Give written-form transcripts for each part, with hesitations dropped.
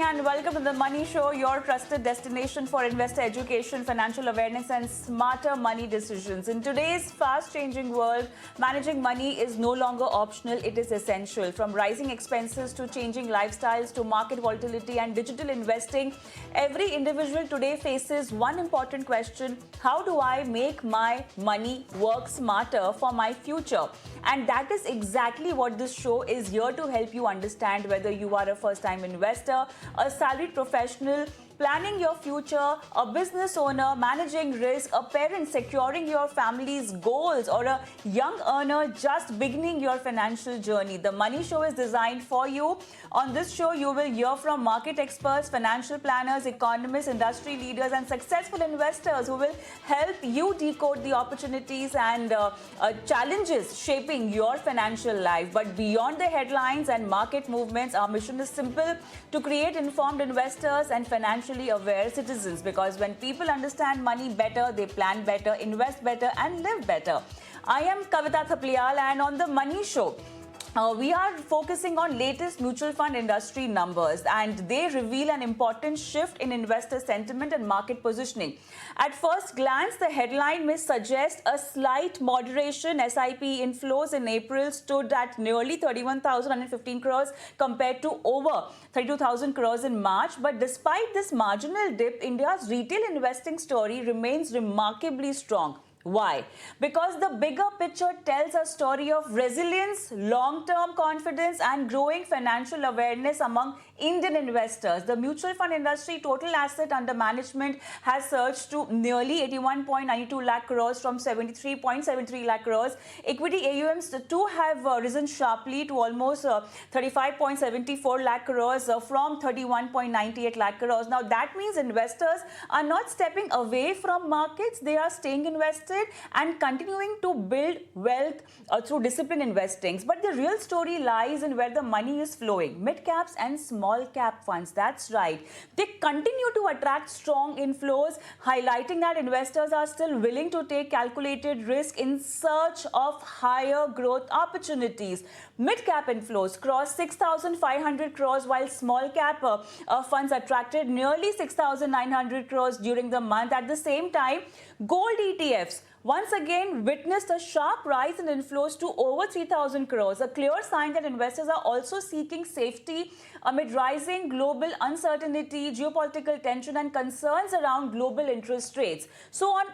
and welcome to the Money Show, your trusted destination for investor education, financial awareness, and smarter money decisions. In today's fast-changing world, managing money is no longer optional, it is essential. From rising expenses to changing lifestyles to market volatility and digital investing, every individual today faces one important question: how do I make my money work smarter for my future? And that is exactly what this show is here to help you understand, whether you are a first-time investor, a salaried professional, planning your future, a business owner, managing risk, a parent securing your family's goals, or a young earner just beginning your financial journey. The Money Show is designed for you. On this show, you will hear from market experts, financial planners, economists, industry leaders, and successful investors who will help you decode the opportunities and challenges shaping your financial life. But beyond the headlines and market movements, our mission is simple: to create informed investors and financially aware citizens, because when people understand money better, they plan better, invest better, and live better. I am Kavitha Menon, and on the Money Show, we are focusing on latest mutual fund industry numbers, and they reveal an important shift in investor sentiment and market positioning. At first glance, the headline may suggest a slight moderation. SIP inflows in April stood at nearly 31,115 crores compared to over 32,000 crores in March. But despite this marginal dip, India's retail investing story remains remarkably strong. Why? Because the bigger picture tells a story of resilience, long-term confidence, and growing financial awareness among Indian investors. The mutual fund industry total asset under management has surged to nearly 81.92 lakh crores from 73.73 lakh crores. Equity AUMs too have risen sharply to almost 35.74 lakh crores from 31.98 lakh crores. Now that means investors are not stepping away from markets, they are staying invested and continuing to build wealth through disciplined investing. But the real story lies in where the money is flowing: mid caps and small cap funds. That's right. They continue to attract strong inflows, highlighting that investors are still willing to take calculated risk in search of higher growth opportunities. Mid cap inflows crossed 6,500 crores, while small cap funds attracted nearly 6,900 crores during the month. At the same time, gold ETFs once again witnessed a sharp rise in inflows to over 3,000 crores, a clear sign that investors are also seeking safety amid rising global uncertainty, geopolitical tension, and concerns around global interest rates. So on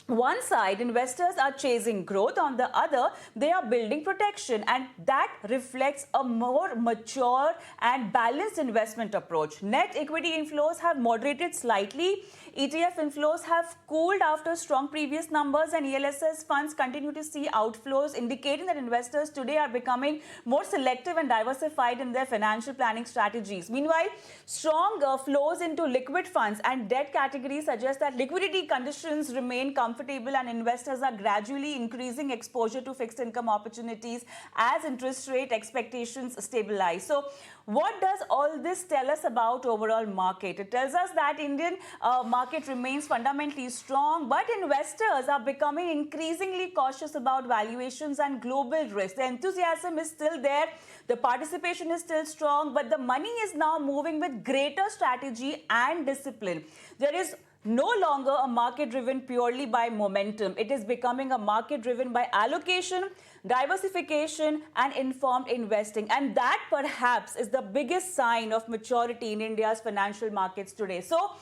one side, investors are chasing growth. On the other, they are building protection, and that reflects a more mature and balanced investment approach. Net equity inflows have moderated slightly. ETF inflows have cooled after strong previous numbers, and ELSS funds continue to see outflows, indicating that investors today are becoming more selective and diversified in their financial planning strategies. Meanwhile, strong flows into liquid funds and debt categories suggest that liquidity conditions remain comfortable, and investors are gradually increasing exposure to fixed income opportunities as interest rate expectations stabilize. So what does all this tell us about overall market? It tells us that Indian market remains fundamentally strong, but investors are becoming increasingly cautious about valuations and global risk. The enthusiasm is still there, the participation is still strong, but the money is now moving with greater strategy and discipline. There is no longer a market driven purely by momentum. It is becoming a market driven by allocation, diversification, and informed investing. And that perhaps is the biggest sign of maturity in India's financial markets today. So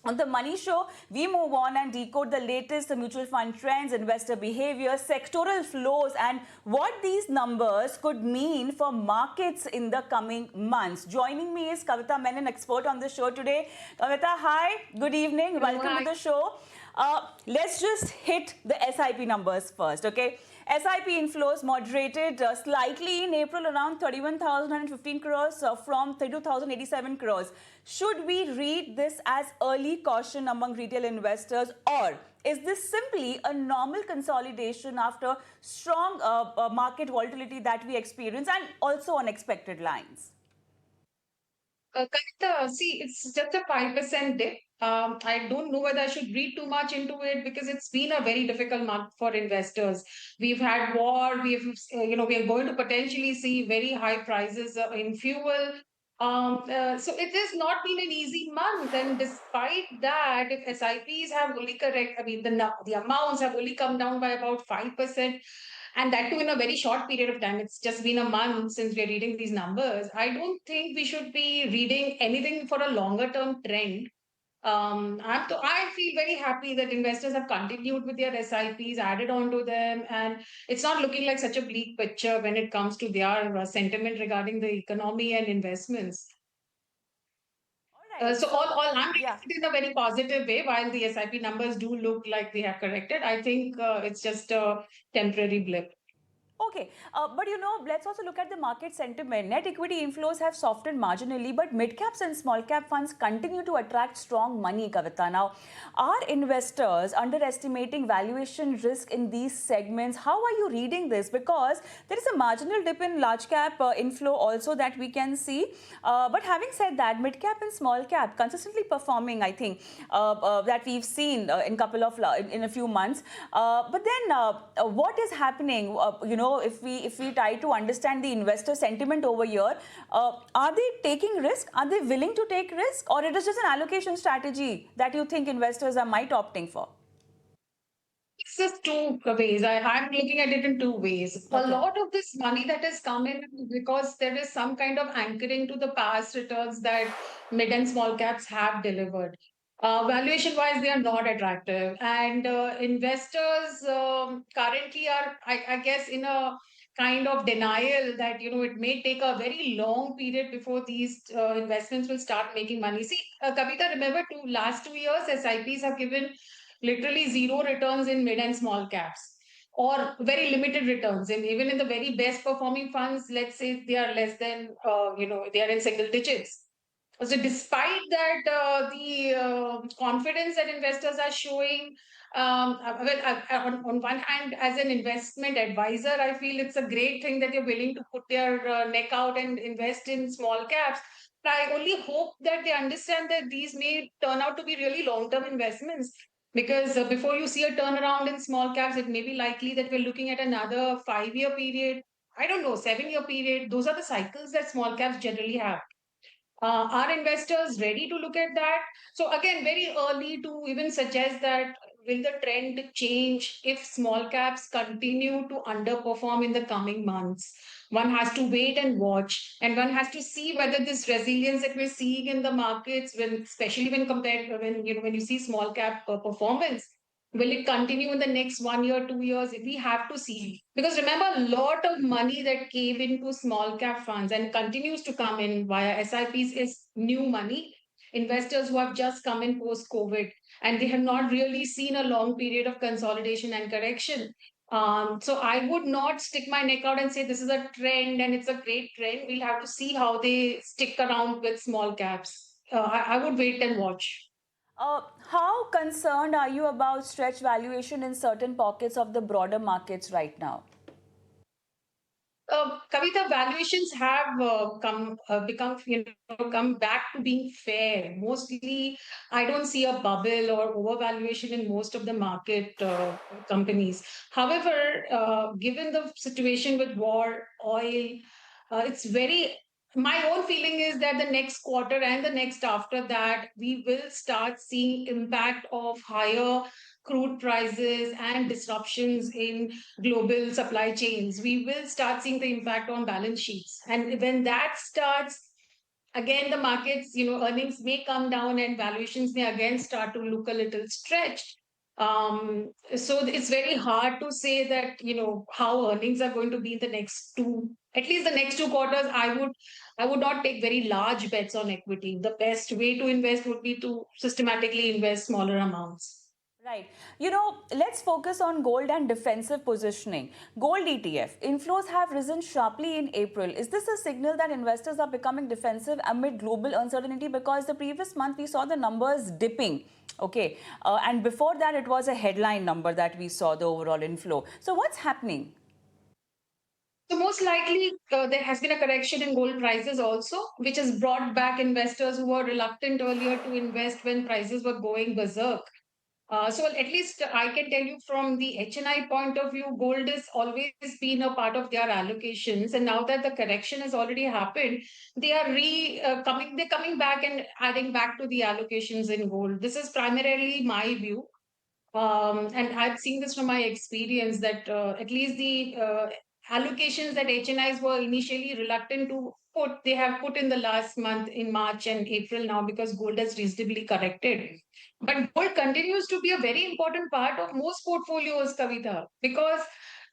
on the Money Show, we move on and decode the latest mutual fund trends, investor behavior, sectoral flows, and what these numbers could mean for markets in the coming months. Joining me is Kavitha Menon, expert on the show today. Kavitha, hi, good evening, welcome to the show. Let's just hit the SIP numbers first, okay? SIP inflows moderated slightly in April, around 31,115 crores from 32,087 crores. Should we read this as early caution among retail investors, or is this simply a normal consolidation after strong market volatility that we experience and also unexpected lines? Kavita, see, it's just a 5% dip. I don't know whether I should read too much into it because it's been a very difficult month for investors. We've had war. We are going to potentially see very high prices in fuel. So it has not been an easy month, and despite that, if SIPs have only correct, I mean the amounts have only come down by about 5%, and that too in a very short period of time. It's just been a month since we're reading these numbers. I don't think we should be reading anything for a longer term trend. I feel very happy that investors have continued with their SIPs, added on to them, and it's not looking like such a bleak picture when it comes to their sentiment regarding the economy and investments. All right. So all I'm reading Yeah. it in a very positive way. While the SIP numbers do look like they have corrected, I think it's just a temporary blip. Okay, but let's also look at the market sentiment. Net equity inflows have softened marginally, but mid caps and small cap funds continue to attract strong money, Kavitha. Now, are investors underestimating valuation risk in these segments? How are you reading this? Because there is a marginal dip in large cap inflow also that we can see. But having said that, mid cap and small cap consistently performing, I think, that we've seen in a few months. But then, what is happening? If we try to understand the investor sentiment over here, are they taking risk? Are they willing to take risk, or it is just an allocation strategy that you think investors are might opting for? It's just two ways. I'm looking at it in two ways. A Okay. lot of this money that has come in because there is some kind of anchoring to the past returns that mid and small caps have delivered. Valuation wise, they are not attractive. And investors currently are, I guess, in a kind of denial that, it may take a very long period before these investments will start making money. See, Kavita, remember, last 2 years, SIPs have given literally zero returns in mid and small caps, or very limited returns. And even in the very best performing funds, let's say they are less than, they are in single digits. So despite that, the confidence that investors are showing, on one hand, as an investment advisor, I feel it's a great thing that they're willing to put their neck out and invest in small caps. But I only hope that they understand that these may turn out to be really long-term investments. Because before you see a turnaround in small caps, it may be likely that we're looking at another 5-year period. I don't know, 7-year period. Those are the cycles that small caps generally have. Are investors ready to look at that? So again, very early to even suggest that will the trend change if small caps continue to underperform in the coming months. One has to wait and watch, and one has to see whether this resilience that we're seeing in the markets, especially when compared when you see small cap performance, will it continue in the next 1 year, 2 years? We have to see. Because remember, a lot of money that came into small cap funds and continues to come in via SIPs is new money. Investors who have just come in post COVID, and they have not really seen a long period of consolidation and correction. So I would not stick my neck out and say this is a trend and it's a great trend. We'll have to see how they stick around with small caps. I would wait and watch. How concerned are you about stretch valuation in certain pockets of the broader markets right now? Kavita, valuations have come back to being fair. Mostly, I don't see a bubble or overvaluation in most of the market companies. However, given the situation with war, oil, it's very. My own feeling is that the next quarter and the next after that, we will start seeing impact of higher crude prices and disruptions in global supply chains. We will start seeing the impact on balance sheets. And when that starts, again, the markets, earnings may come down and valuations may again start to look a little stretched. So it's very hard to say that, how earnings are going to be in the next at least the next 2 quarters. I would not take very large bets on equity. The best way to invest would be to systematically invest smaller amounts. Right. Let's focus on gold and defensive positioning. Gold ETF inflows have risen sharply in April. Is this a signal that investors are becoming defensive amid global uncertainty? Because the previous month we saw the numbers dipping. Okay. And before that, it was a headline number that we saw the overall inflow. So, what's happening? So most likely, there has been a correction in gold prices also, which has brought back investors who were reluctant earlier to invest when prices were going berserk. So at least I can tell you from the HNI point of view, gold has always been a part of their allocations, and now that the correction has already happened, they are coming. They're coming back and adding back to the allocations in gold. This is primarily my view. And I've seen this from my experience that at least the allocations that HNIs were initially reluctant to put, they have put in the last month in March and April now because gold has reasonably corrected. But gold continues to be a very important part of most portfolios, Kavitha, because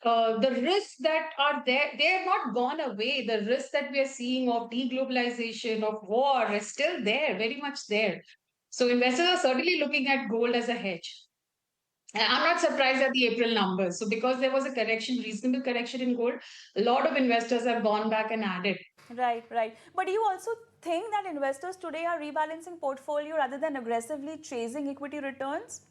the risks that are there, they have not gone away. The risks that we are seeing of deglobalization, of war is still there, very much there. So investors are certainly looking at gold as a hedge. And I'm not surprised at the April numbers. So because there was a correction, reasonable correction in gold, a lot of investors have gone back and added. Right, right. But do you also think that investors today are rebalancing portfolio rather than aggressively chasing equity returns?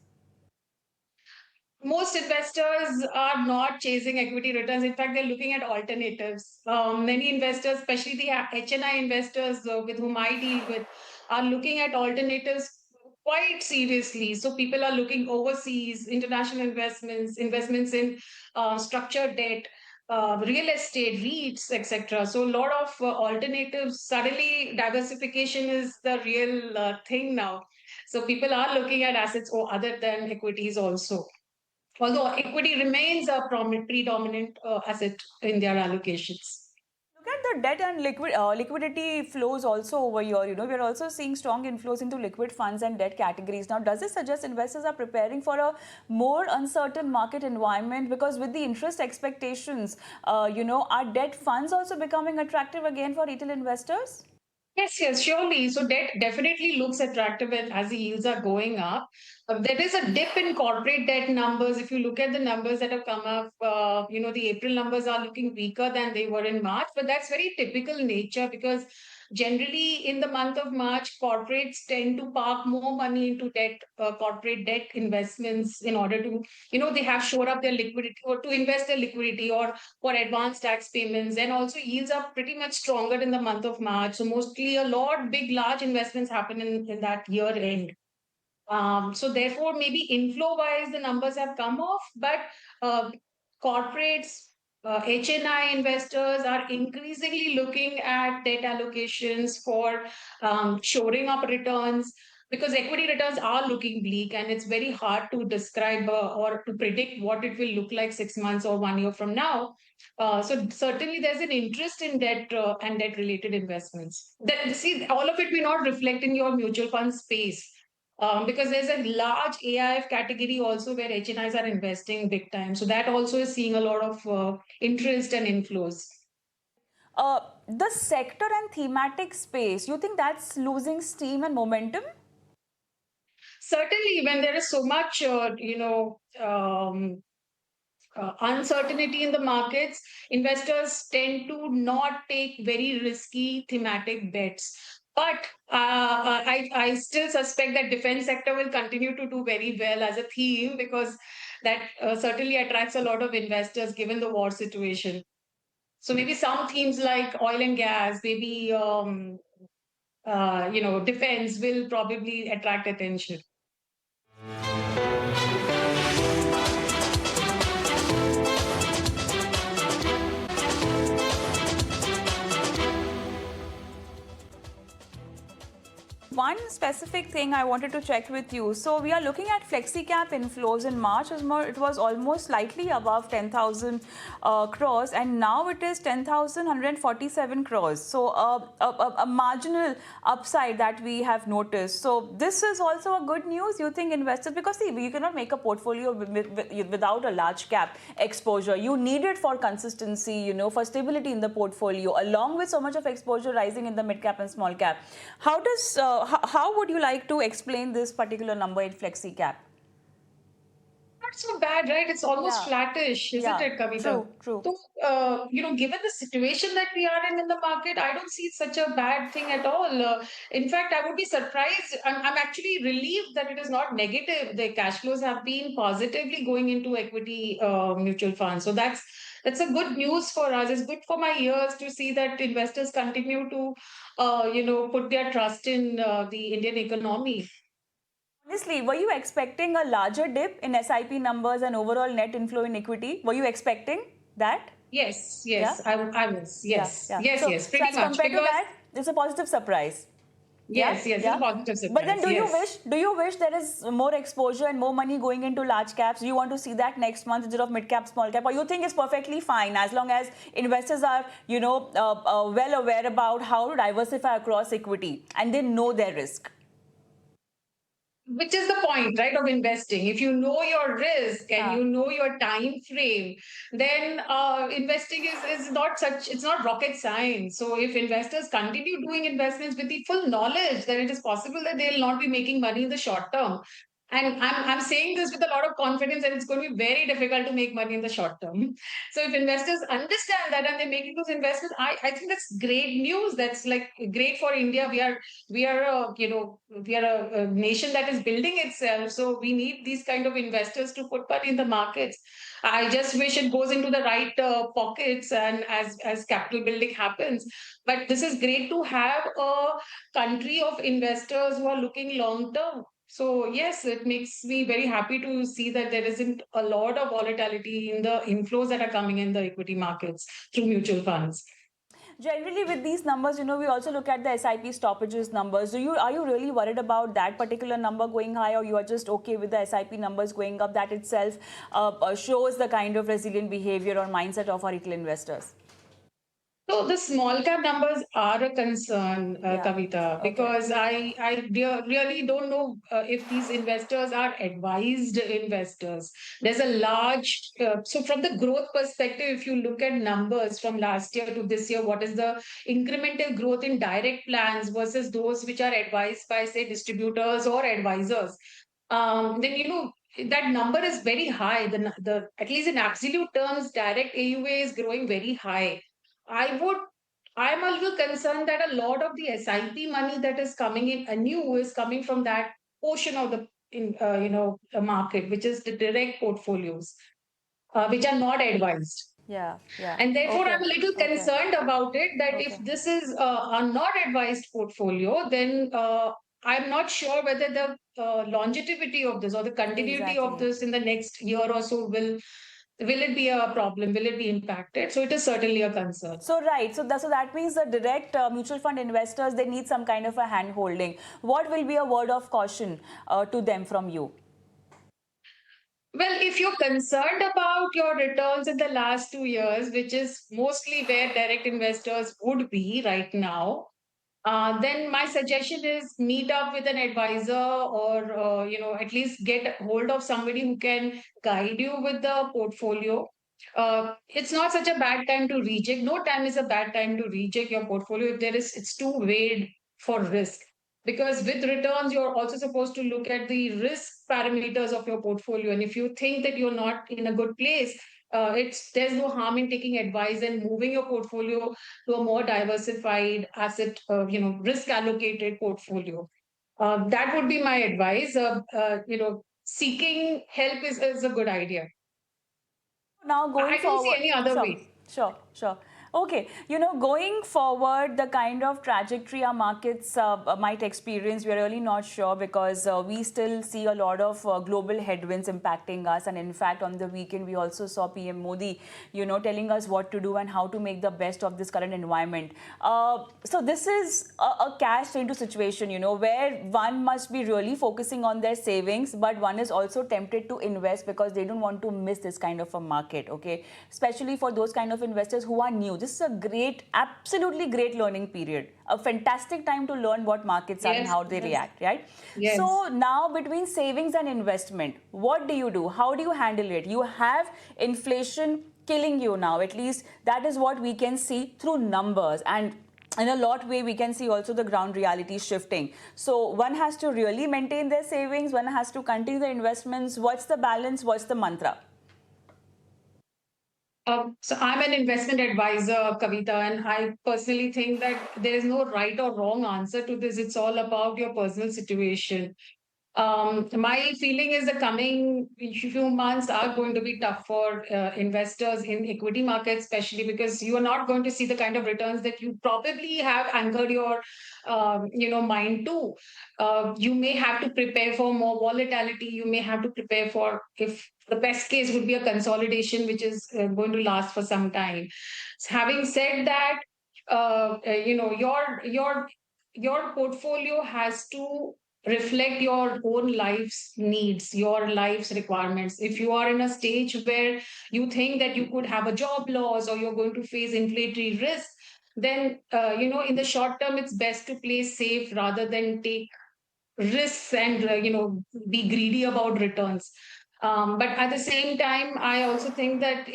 Most investors are not chasing equity returns. In fact, they're looking at alternatives. Many investors, especially the HNI investors with whom I deal with, are looking at alternatives quite seriously. So people are looking overseas, international investments, investments in structured debt, real estate, REITs, etc. So a lot of alternatives. Suddenly, diversification is the real thing now. So people are looking at assets or other than equities also, although equity remains a predominant asset in their allocations. Look at the debt and liquidity flows also over here. We're also seeing strong inflows into liquid funds and debt categories. Now, does this suggest investors are preparing for a more uncertain market environment? Because with the interest expectations, are debt funds also becoming attractive again for retail investors? Yes, yes, surely. So debt definitely looks attractive as the yields are going up. There is a dip in corporate debt numbers. If you look at the numbers that have come up, the April numbers are looking weaker than they were in March, but that's very typical nature because generally in the month of March, corporates tend to park more money into corporate debt investments in order to, they have shored up their liquidity or to invest their liquidity or for advanced tax payments. And also yields are pretty much stronger in the month of March. So mostly a lot big, large investments happen in that year end. So therefore, maybe inflow wise, the numbers have come off, but uh, corporates, HNI investors are increasingly looking at debt allocations for shoring up returns because equity returns are looking bleak and it's very hard to describe or to predict what it will look like 6 months or 1 year from now. So certainly there's an interest in debt and debt related investments. See, all of it may not reflect in your mutual fund space because there's a large AIF category also where HNIs are investing big time. So that also is seeing a lot of interest and inflows. The sector and thematic space, you think that's losing steam and momentum? Certainly, when there is so much, uncertainty in the markets, investors tend to not take very risky thematic bets. But I still suspect that defense sector will continue to do very well as a theme because that certainly attracts a lot of investors given the war situation. So maybe some themes like oil and gas, maybe defense will probably attract attention. One specific thing I wanted to check with you. So we are looking at FlexiCap inflows in March. It was almost slightly above 10,000 crores, and now it is 10,147 crores. So a marginal upside that we have noticed. So this is also a good news. You think investors, because see, you cannot make a portfolio without a large cap exposure. You need it for consistency, for stability in the portfolio, along with so much of exposure rising in the mid cap and small cap. How would you like to explain this particular number in flexi cap? Not so bad, right? It's almost Yeah, flattish, isn't yeah, it, Kavita? true, true. So, given the situation that we are in the market, I don't see such a bad thing at all. In fact, I would be surprised. I'm actually relieved that it is not negative. The cash flows have been positively going into equity mutual funds. So that's a good news for us. It's good for my ears to see that investors continue to, put their trust in the Indian economy. Honestly, were you expecting a larger dip in SIP numbers and overall net inflow in equity? Were you expecting that? Yes, Yeah, yes, I was. yeah, Yes, yeah. yes, So, yes, so pretty as much. compared to Because that, it's a positive surprise. Yeah, yes, yes, it's a yeah. positive But surprise. then, Yes. do you wish there is more exposure and more money going into large caps? Do you want to see that next month instead of mid cap, small cap, or you think it's perfectly fine as long as investors are, well aware about how to diversify across equity and they know their risk? Which is the point, right, of investing. If you know your risk and Huh. you know your time frame, then investing is not such, it's not rocket science. So if investors continue doing investments with the full knowledge that it is possible that they'll not be making money in the short term, and I'm saying this with a lot of confidence that it's going to be very difficult to make money in the short term. So if investors understand that and they're making those investments, I think that's great news. That's like great for India. We are we are a nation that is building itself, so we need these kind of investors to put money in the markets. I just wish it goes into the right pockets and as capital building happens. But this is great to have a country of investors who are looking long term. So yes, it makes me very happy to see that there isn't a lot of volatility in the inflows that are coming in the equity markets through mutual funds. Generally, with these numbers, we also look at the SIP stoppages numbers. Are you really worried about that particular number going high, or you are just okay with the SIP numbers going up? That itself shows the kind of resilient behavior or mindset of our retail investors. So the small cap numbers are a concern, Yeah. Kavita, Okay. because really don't know if these investors are advised investors. There's a large, so from the growth perspective, if you look at numbers from last year to this year, what is the incremental growth in direct plans versus those which are advised by, say, distributors or advisors? Then that number is very high. The at least in absolute terms, direct AUA is growing very high. I would, I'm a little concerned that a lot of the SIP money that is coming in anew is coming from that portion of the market, which is the direct portfolios, which are not advised. Yeah. Yeah. And therefore, Okay. I'm a little Okay. concerned about it that if Okay. this is a not advised portfolio, then I'm not sure whether the longevity of this or the continuity of Exactly. this in the next year or so will it be a problem? Will it be impacted? So it is certainly a concern. So right, so that means the direct mutual fund investors, they need some kind of a hand holding. What will be a word of caution to them from you? Well, if you're concerned about your returns in the last 2 years, which is mostly where direct investors would be right now, then my suggestion is meet up with an advisor or at least get hold of somebody who can guide you with the portfolio. It's not such a bad time to reject. No time is a bad time to reject your portfolio if it's too weighed for risk. Because with returns, you're also supposed to look at the risk parameters of your portfolio. And if you think that you're not in a good place, there's no harm in taking advice and moving your portfolio to a more diversified asset, risk allocated portfolio. That would be my advice. Seeking help is a good idea. Now going I don't see forward, any other sure, way. sure. Okay, going forward, the kind of trajectory our markets might experience, we are really not sure because we still see a lot of global headwinds impacting us. And in fact, on the weekend, we also saw PM Modi, telling us what to do and how to make the best of this current environment. So this is a cash into situation, where one must be really focusing on their savings, but one is also tempted to invest because they don't want to miss this kind of a market, okay? Especially for those kind of investors who are new. This is a great, absolutely great learning period. A fantastic time to learn what markets are and Yes, how they yes, react, right? yes. So now between savings and investment, what do you do? How do you handle it? You have inflation killing you now. At least that is what we can see through numbers, and in a lot way we can see also the ground reality shifting. So one has to really maintain their savings, one has to continue the investments. What's the balance? What's the mantra? So I'm an investment advisor, Kavita, and I personally think that there is no right or wrong answer to this. It's all about your personal situation. My feeling is the coming few months are going to be tough for investors in equity markets, especially because you are not going to see the kind of returns that you probably have anchored your, mind to. You may have to prepare for more volatility. You may have to prepare for, if the best case would be a consolidation, which is going to last for some time. Having said that, your portfolio has to reflect your own life's needs, your life's requirements. If you are in a stage where you think that you could have a job loss or you're going to face inflationary risk, then in the short term, it's best to play safe rather than take risks and be greedy about returns. But at the same time, I also think that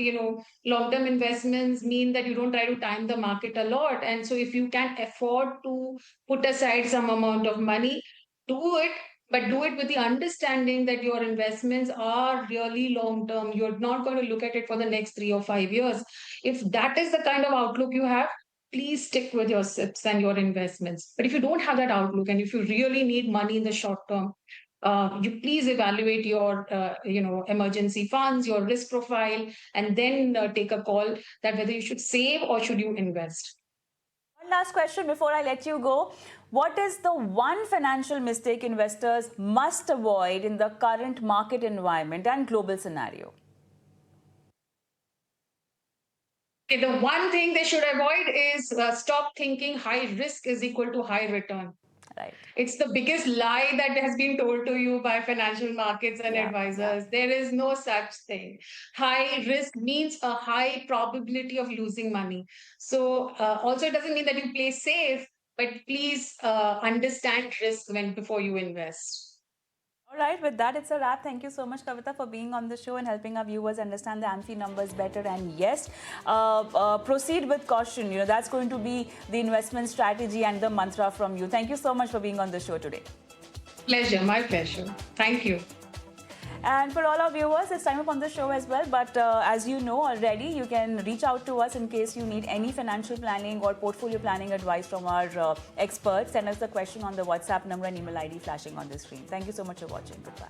long term investments mean that you don't try to time the market a lot, and so if you can afford to put aside some amount of money, do it, but do it with the understanding that your investments are really long term. You're not going to look at it for the next 3 or 5 years. If that is the kind of outlook you have, please stick with your SIPs and your investments. But if you don't have that outlook and if you really need money in the short term, you please evaluate your emergency funds, your risk profile, and then take a call that whether you should save or should you invest. One last question before I let you go. What is the one financial mistake investors must avoid in the current market environment and global scenario? Okay, the one thing they should avoid is stop thinking high risk is equal to high return. Right. It's the biggest lie that has been told to you by financial markets and Yeah. advisors. There is no such thing. High risk means a high probability of losing money. So, also, it doesn't mean that you play safe, but please understand risk before you invest. All right, with that, it's a wrap. Thank you so much, Kavitha, for being on the show and helping our viewers understand the AMFI numbers better. And yes, proceed with caution. That's going to be the investment strategy and the mantra from you. Thank you so much for being on the show today. Pleasure, my pleasure. Thank you. And for all our viewers, it's time up on the show as well. But as you know already, you can reach out to us in case you need any financial planning or portfolio planning advice from our experts. Send us the question on the WhatsApp number and email ID flashing on the screen. Thank you so much for watching. Goodbye.